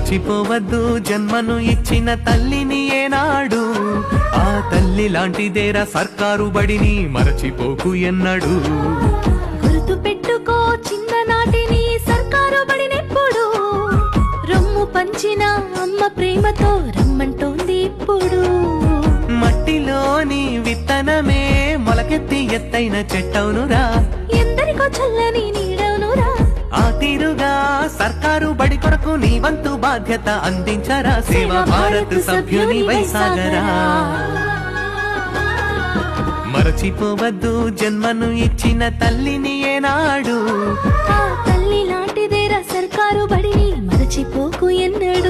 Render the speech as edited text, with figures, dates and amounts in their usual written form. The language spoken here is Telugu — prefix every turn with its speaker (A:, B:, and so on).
A: మరచిపోవద్దు జన్మను ఇచ్చిన తల్లిని ఏనాడు, ఆ తల్లి లాంటిదేరా సర్కారు బడిని మరచిపోకు ఎన్నడు.
B: గుర్తు పెట్టుకో చిన్ననాటిని సర్కారు బడినెప్పుడు, రొమ్ము పంచిన అమ్మ ప్రేమతో రమ్మంటోంది ఇప్పుడు.
A: మట్టిలోని విత్తనమే మొలకెత్తి ఎత్తైన చెట్టవునురా,
B: ఎందరికో చల్లని నీడవునురా.
A: ఆ తీరుగా సర్కారు బడి కొరకు నీ వంతు బాధ్యత అందించరా. సేవా భారత్ సభ్యుని వైసాగరా. మరచిపోవద్దు జన్మను ఇచ్చిన తల్లిని ఏనాడు,
B: ఆ తల్లి లాంటిదేరా సర్కారు బడిని మరచిపోకు ఎన్నడు.